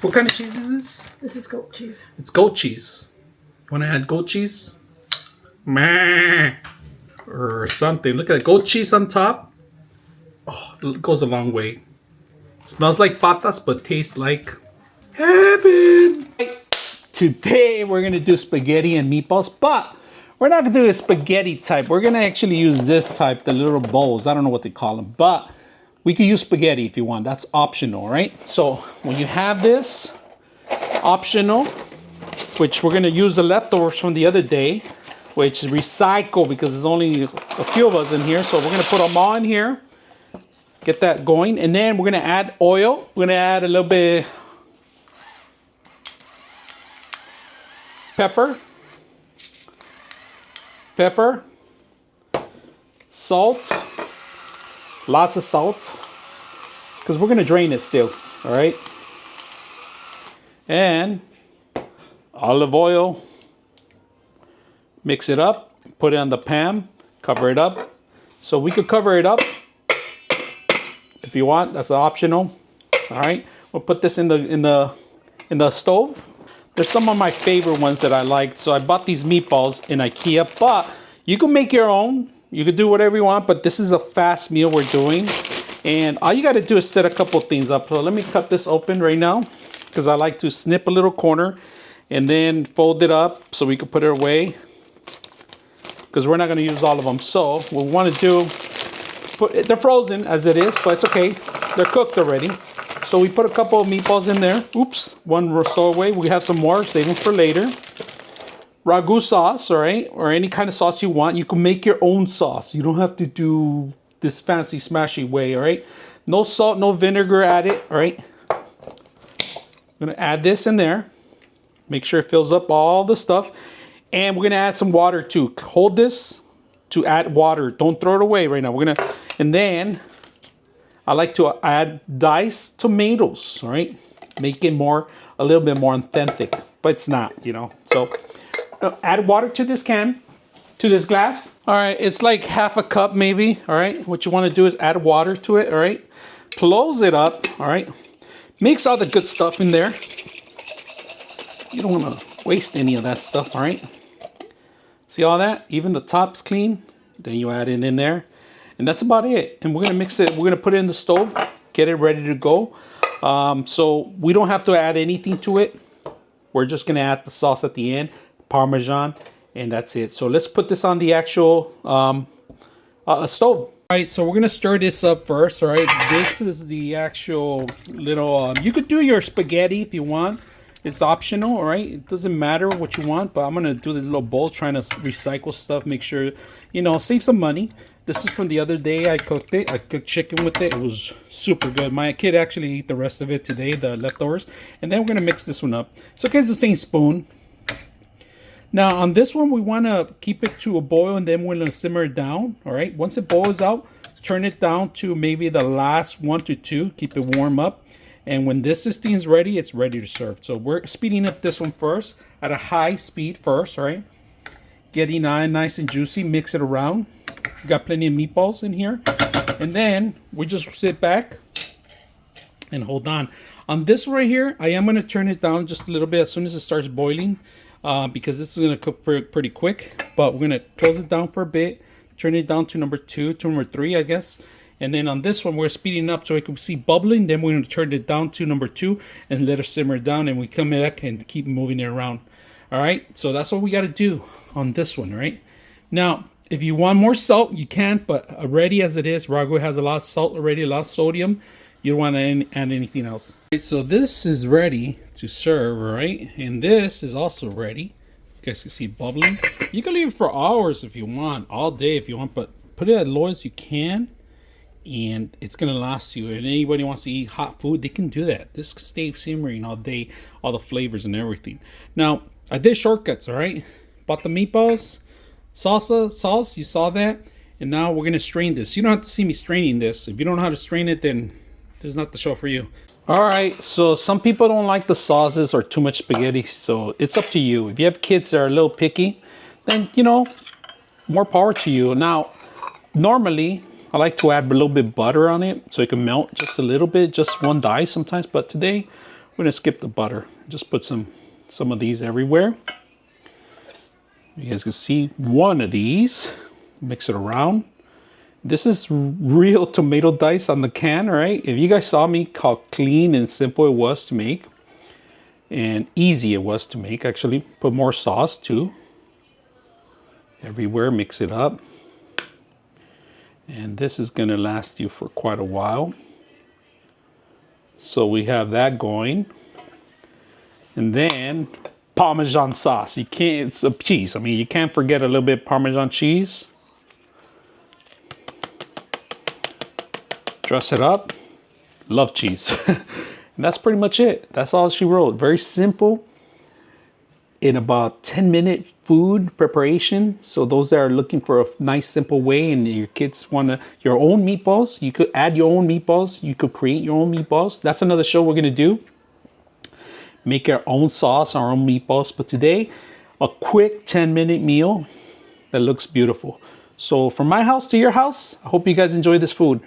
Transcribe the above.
What kind of cheese is this? This is goat cheese. It's goat cheese. You want to add goat cheese? Meh. Or something. Look at that. Goat cheese on top. Oh, it goes a long way. Smells like patas, but tastes like heaven. Today, we're going to do spaghetti and meatballs, but we're not going to do a spaghetti type. We're going to actually use this type, the little bowls. I don't know what they call them, but we could use spaghetti if you want. That's optional, right? So when you have this, optional, which we're going to use the leftovers from the other day, which is recycle because there's only a few of us in here. So we're going to put them all in here, get that going. And then we're going to add oil. We're going to add a little bit pepper, salt, lots of salt, because we're going to drain it still, all right? And olive oil, mix it up, put it on the pan, cover it up. So we could cover it up if you want, that's optional, all right? We'll put this in the stove. There's some of my favorite ones that I liked. So I bought these meatballs in Ikea, but you can make your own. You can do whatever you want, but this is a fast meal we're doing. And all you got to do is set a couple things up. So let me cut this open right now because I like to snip a little corner and then fold it up so we can put it away because we're not going to use all of them. So what we want to do, they're frozen as it is, but it's okay. They're cooked already. So we put a couple of meatballs in there. Oops, one stowaway. We have some more, save them for later. Ragu sauce, all right, or any kind of sauce you want. You can make your own sauce. You don't have to do this fancy smashy way, all right? No salt, no vinegar added, all right? I'm gonna add this in there. Make sure it fills up all the stuff. And we're gonna add some water too. Hold this to add water. Don't throw it away right now. And then I like to add diced tomatoes, all right? Make it a little bit more authentic, but it's not, you know? So add water to this glass. All right, it's like half a cup maybe, all right? What you wanna do is add water to it, all right? Close it up, all right? Mix all the good stuff in there. You don't wanna waste any of that stuff, all right? See all that? Even the top's clean. Then you add it in there. And that's about it. And we're gonna mix it. We're gonna put it in the stove, get it ready to go. So we don't have to add anything to it. We're just gonna add the sauce at the end, Parmesan, and that's it. So let's put this on the actual stove. All right, so we're gonna stir this up first. All right, this is the actual little. You could do your spaghetti if you want. It's optional, all right? It doesn't matter what you want, but I'm gonna do this little bowl, trying to recycle stuff, make sure, you know, save some money. This is from the other day. I cooked it. I cooked chicken with it. It was super good. My kid actually ate the rest of it today, the leftovers. And then we're going to mix this one up. So okay, it's the same spoon. Now on this one, we want to keep it to a boil and then we're going to simmer it down. All right. Once it boils out, turn it down to maybe the last 1 to 2. Keep it warm up. And when this thing's ready, it's ready to serve. So we're speeding up this one first at a high speed first. All right. Getting nice and juicy. Mix it around. We got plenty of meatballs in here. And then we just sit back and hold on. On this right here, I am going to turn it down just a little bit as soon as it starts boiling because this is going to cook pretty quick. But we're going to close it down for a bit. Turn it down to number 2, to number 3, I guess. And then on this one, we're speeding up so we can see bubbling. Then we're going to turn it down to number 2 and let it simmer down. And we come back and keep moving it around. All right. So that's what we got to do on this one, right? Now, if you want more salt, you can, but already as it is, ragu has a lot of salt already, a lot of sodium. You don't want to add anything else. Right, so this is ready to serve, right? And this is also ready. You guys can see bubbling. You can leave it for hours if you want, all day if you want, but put it as low as you can, and it's going to last you. And anybody wants to eat hot food, they can do that. This can stay simmering all day, all the flavors and everything. Now, I did shortcuts, all right? Bought the meatballs. Sauce, you saw that. And now we're going to strain this. You don't have to see me straining this. If you don't know how to strain it, then this is not the show for you. All right, so some people don't like the sauces or too much spaghetti, so it's up to you. If you have kids that are a little picky, then, you know, more power to you. Now, normally, I like to add a little bit of butter on it so it can melt just a little bit, just one dice sometimes. But today, We're gonna skip the butter. Just put some of these everywhere. You guys can see one of these. Mix it around. This is real tomato dice on the can, right? If you guys saw me, how clean and simple it was to make, and easy it was to make. Actually, put more sauce too. Everywhere, mix it up. And this is gonna last you for quite a while. So we have that going. And then Parmesan sauce. You can't, it's a cheese. I mean, you can't forget a little bit Parmesan cheese. Dress it up. Love cheese. And that's pretty much it. That's all she wrote. Very simple. In about 10-minute food preparation. So those that are looking for a nice simple way and your kids want your own meatballs, you could add your own meatballs. You could create your own meatballs. That's another show we're gonna do. Make our own sauce, our own meatballs. But today, a quick 10-minute meal that looks beautiful. So from my house to your house, I hope you guys enjoy this food.